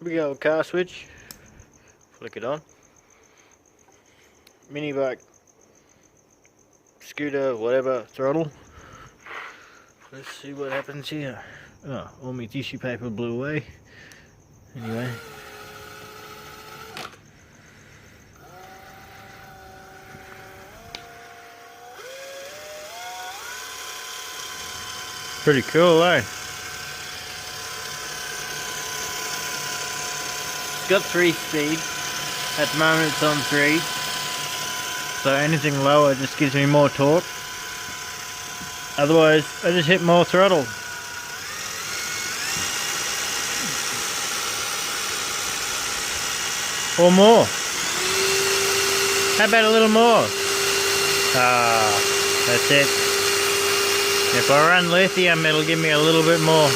Big old car switch. Flick it on. Mini bike, scooter, whatever, throttle. Let's see what happens here. Oh, all my tissue paper blew away. Anyway. Pretty cool, eh? It's got 3 speed. At the moment it's on 3. So anything lower just gives me more torque. Otherwise, I just hit more throttle. Or more. How about a little more? Ah, that's it. If I run lithium, it'll give me a little bit more.